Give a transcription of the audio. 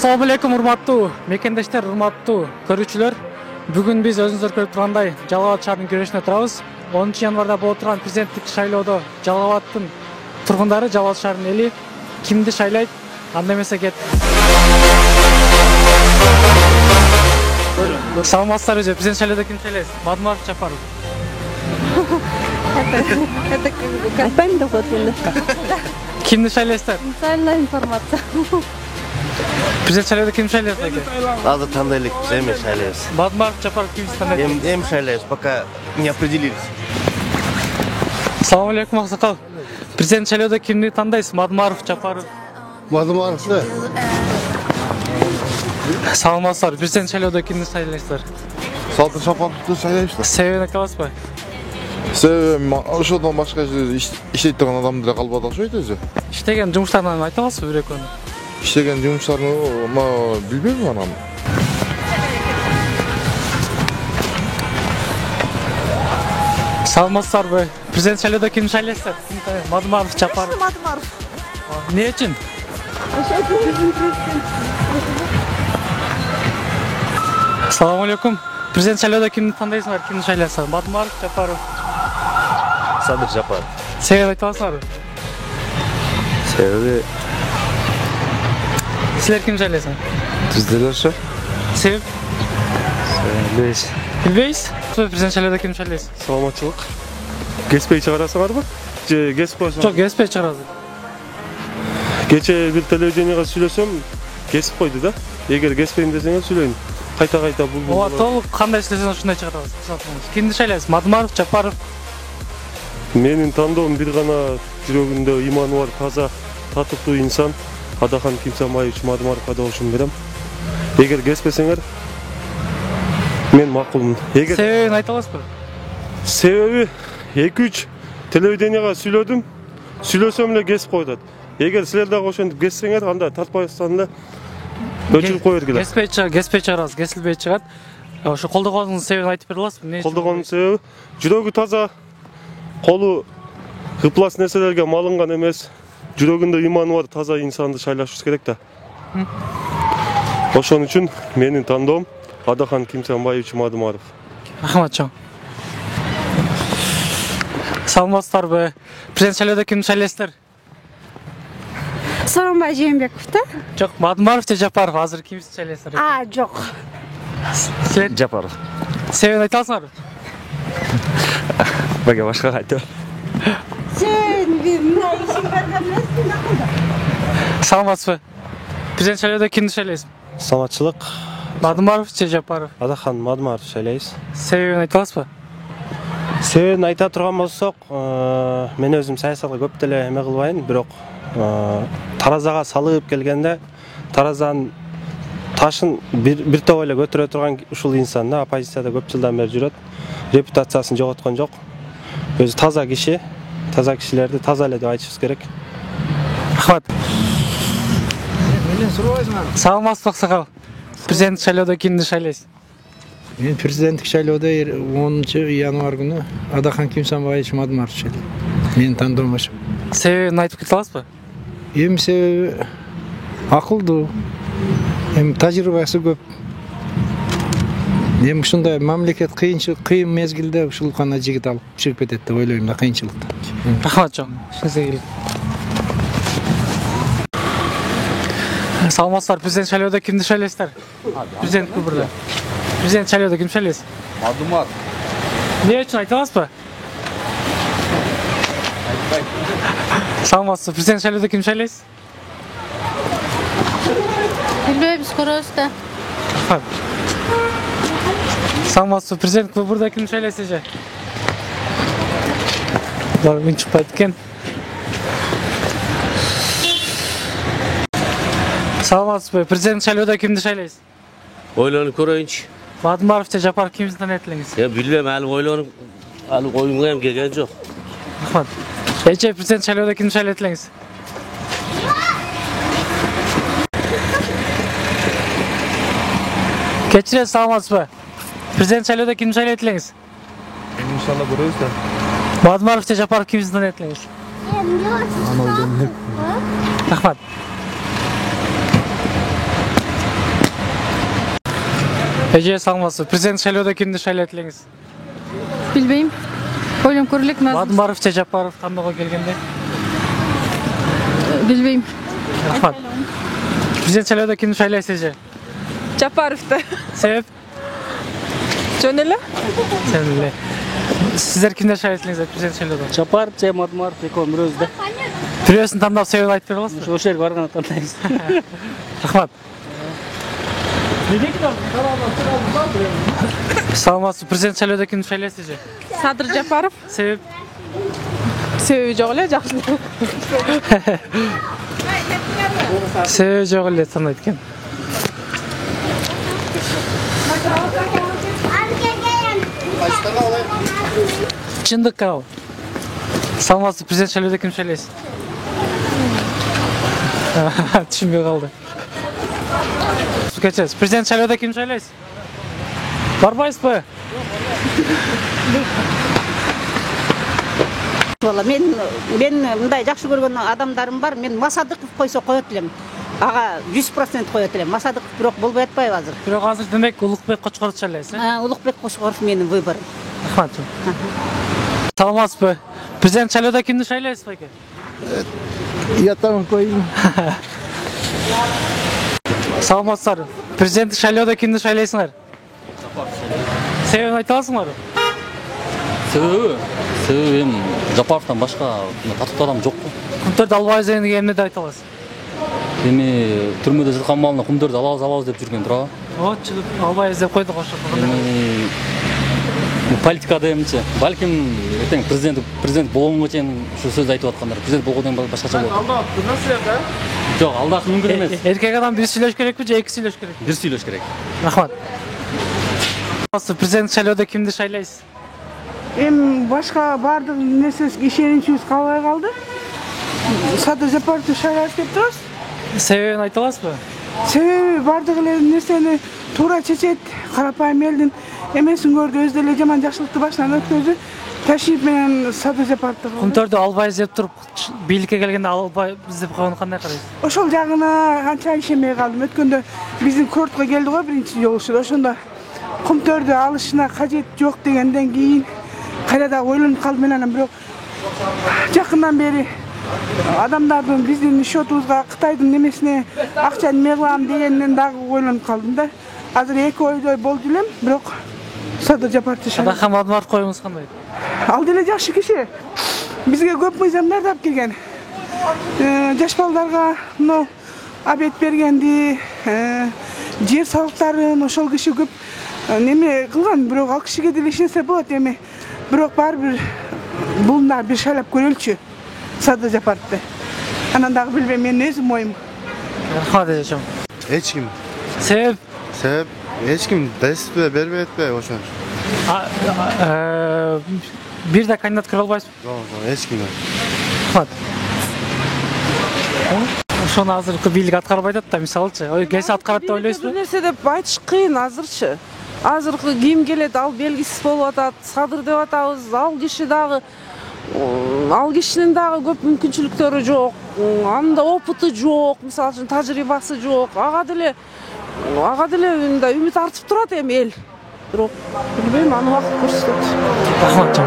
Assalamu alaikum урматтуу мекендештер, урматтуу көрүүчүлөр. Бүгүн биз өзүңүздөр көрүп тургандай Жалал Абад шаарынын күрөшүнө турабыз. 10 январда болуп турган президенттик шайлоодо Жалал Абадтын тургундары, Жалал Абад шаарынын эли кимди шайлайт? Анда эмесе кет. Саламатсыздарбы же? Президент шайлоодо кимди шайлайсыз? Мадмаров, Жапаров. Айтпайм деп атты. Кимди шайлайсыздар? Специальная информация. Президент шайлоодо кимди шайлайсыз экен? Азыр тандайлык биз эми шайлайбыз. Мадмаров, Жапаров кимди тандайт? Эми шайлайбыз, пока не определились. Assalamu alaikum аксакал. Президент шайлоодо кимди тандайсыз? Мадмаров, Жапаров. Мадмаров да. Саламатсыздар. Президент шайлоодо кимди шайлайсыздар? Салтын Жапаровду шайлайбыз. Себебин айта аласызбы? Себеби ошодон башка жерде иштейт турган адам деле калбады окшойт өзү. Иштеген жумуштарынан айта аласызбы бир экөөнү? Иштеген жумуштарын билбейм анан. Саламатсыздарбы? Президент шайлоодо кимди шайлайсыздар? Мадмаров, Жапаров. Мадмаров. Эмне үчүн? Assalamu alaikum. Президент шайлоодо кимди тандайсыңар? Кимди шайлайсыңар? Мадмаров, Жапаров. Садыр Жапаров. Себеп айта аласыңарбы? Себеби Силер кимди шайлайсыңар? биз деле ошо. Себеп? Билбейбиз. Билбейсиз? Президент шайлоодо кимди шайлайсыз? Саламатчылык. Кеспей чыгарасыңарбы? Же кесип коесуңар? Жок, кеспей чыгарабыз. Кече бир телевиденияга сүйлөсөм, кесип койду да. Эгер кеспейм десеңер сүйлөйүн. Кайта бул. Ооба, толук кандай сөзүн ушундай чыгарабыз. Кимди шайлайсыз? Мадмаров, Жапаров. Менин тандоом бир гана жүрөгүндө иманы бар, таза, татыктуу инсан Адахан Кимсанбаевич Мадмаровго добушум берем. Эгер кеспесеңер, мен макулмун. Эгер Себебин айта аласызбы? себеби 2-3 телевиденияга сүйлөдүм. Сүйлөсөм эле кесип коет. Эгер силер дагы ошентип кессеңер, анда Татбаевстан да өчүрүп кое бергиле. Кеспей чыгарабыз, кесилбей чыгат. Ошо колдогонуңуздун себебин айтып бере аласызбы? Колдогонун себеби жүрөгү таза, колу ыплас нерселерге малынган эмес, жүрөгүндө иманы бар таза инсанды шайлашыбыз керек да. Ошон үчүн менин тандоом Адахан Кимсанбаевич Мадмаров. Рахмат чоң. Саламатсыздарбы? Президент шайлоодо кимди шайлайсыздар? Сооронбай Жээнбеков да? Жок, Мадмаров же Жапаров? Азыр кимди шайлайсыздар? Жок. Силер Жапаров. себебин айта аласыңарбы? Бага башка айтып. Сен мына ишин барган эмессиң да. Саламатсызбы? Президент шайлоодо кимди шайлайсыз? Саламатчылык. Мадмаров же Жапаров? Адахан Мадмаров шайлайбыз. Себебин айта аласызбы? Себебин айта турган болсок, мен өзүм саясатка көп деле эме кылбайм, бирок таразага салып келгенде таразанын ташын бир топ эле көтөрө турган ушул инсан да, оппозицияда көп жылдан бери жүрөт. Репутациясын жоготкон жок. Өзү таза киши, таза кишилерди таза эле деп айтышыбыз керек. Рахмат. Саламатсызбы аксакал? Президент шайлоодо кимди шайлайсыз? Мен президенттик шайлоодо 10 январ күнү Адахан Кимсанбаевич Мадмаров шайлайм. Менин тандоом ошо. Себебин айтып кете аласызбы? Эми себеби акылдуу, эми тажрыйбасы көп. Эми ушундай мамлекет кыйын мезгилде ушул гана жигит алып чыгып кетет деп ойлойм да, кыйынчылыкта. Рахмат чоң. Саламатсыздар. Президент шайлоодо кимди шайлайсыздар? Президент выбордо. Президент шайлоодо кимди шайлайсыз? Мадмаров. Эмне үчүн айта аласызбы? Саламатсызбы. Президент шайлоодо кимди шайлайсыз? Билбейбиз, көрөбүз да. Саламатсызбы. Президент выбордо кимди шайлайсыз же? Булар үн чыкпайт экен. Саламатсызбы. Президент шайлоодо кимди шайлайсыз? Ойлонуп көрөйүнчү. Мадмаров же Жапаров кимди тандайт элеңиз? Билбейм, али ойлонуп, али оюмга эми келген жок. Рахмат. Эже президент шайлоодо кимди шайлайт элеңиз? Кечиресиз, саламатсызбы? Президент шайлоодо кимди шайлайт элеңиз? Иншалла көрөбүз да. Мадмаров же Жапаров кимди тандайт элеңиз? Рахмат. Эже саламатсызбы. Президент шайлоодо кимди шайлайт элеңиз? Билбейм. Ойлонуп көрөлүк назым. Бадымбаров же Жапаров тандоого келгенде? Билбейм. Рахмат. Президент шайлоодо кимди шайлайсыз эже? Жапаровду. Себеп? Жөн эле. Сен эле. Сиздер кимди шайлайт элеңиздер президент шайлоодо? Жапаров же Мадмаров экөө бирөөбүз да. Бирөөсүн тандап себебин айтып бере аласызбы? Ошол жерге барганда тандайбыз. Рахмат. Саламатсызбы. Президент шайлоодо кимди шайлайсыз эже? Садыр Жапаров. Себеп? Себеби жок эле, жакшы. Себеби жок эле тандайт экен. Чындык ал. Саламатсызбы. Президент шайлоодо кимди шайлайсыз? Түшүнбөй калды. Кечесиз. Президент шайлоодо кимди шайлайсыз? Барбайсызбы? мен мындай жакшы көргөн адамдарым бар. Мен Масадыков койсо коет элем. Ага 100% коет элем. Масадыков бирок болбой атпайбы азыр? Бирок азыр демек Улукбек Кочкоровду шайлайсыз, э? Улукбек Кочкоров менин выборум. Рахмат. Саламатсызбы. Президент шайлоодо кимди шайлайсыз байке? Ятам коюм. Саламатсыздар. Президент шайлоодо кимди шайлайсыңар? Себебин айта аласыңарбы? Себеби эми Жапаровдон башка татыктуу адам жокпу. Кумтөрдү албайбыз дегенге эмне деп айта аласыз? Эми түрмөдө жаткан маалына кумдөрдү алабыз деп жүргөн туурабы? Ооба, чыгып албайбыз деп койдук ошо. Эми политикада эмчи? Балким эртең президент болгонго чейин ушу сөздү айтып аткандар. Президент болгондон кийин башкача болот. Алдап нерсе да? Жок, алдак мүмкүн эмес. Эркек адам бир сүйлөш керекпи же эки сүйлөш керек? Бир сүйлөш керек. Рахмат. Президент шайлоодо кимди шайлайсыз? Эми башка баардык нерсеге ишеничибиз калбай калды. Садыр Жапаровду шайлайбыз деп турабыз. Себебин айта аласызбы? Себеби баардык эле нерсени туура чечет. Карапайым элдин эмесин көрдү, өзү деле жаман жакшылыкты башынан өткөздү. Ташип менен Садыр Жапаровду. Кумтөрдү албайбыз деп туруп, бийликке келгенде албайбыз деп койгону кандай карайсыз? Ошол жагына анча ишенбей калдым. Өткөндө биздин курортко келди го биринчи жолу. Ошондо кумтөрдү алышына кажет жок дегенден кийин кайрадан ойлонуп калдым анан бирок жакындан бери адамдардын биздин счетубузга Кытайдын немесине акча неме кылам дегенинен дагы ойлонуп калдым да. Азыр эки ойдой болду элем, бирок Садыр Жапаровду шайлайм. Адахан Мадмаров коюңуз кандай? Ал деле жакшы киши. Бизге көп мыйзамдар дап келген. Жаш балдарга мына абет бергенди, жер салыктарын ошол киши көп неме кылган, бирок ал кишиге деле ишенсе болот эми. Бирок баары бул да бир шайлап көрөлчү Садыр Жапаровду. Анан дагы билбейм, менин өзүм оюм. Рахмат эжем. Эч ким. Себеп? Себеп эч ким дайсызбы, бербей атпайбы ошо. Бир да кандидат кыра албайсызбы? Жок, эч ким. Рахмат. Ошону азыркы бийлик аткарбай атат да, мисалычы. Кесе аткарат деп ойлойсузбу? Бир нерсе деп айтыш кыйын азырчы. Азыркы ким келет, ал белгисиз болуп атат. Садыр деп атабыз, ал киши дагы ал кишинин дагы көп мүмкүнчүлүктөрү жок. Анда опыты жок, мисалы үчүн тажрыйбасы жок. Ага деле мындай үмүт артып турат эми эл. Бирок билбейм, аны убакыт көрсөтөт. Рахмат.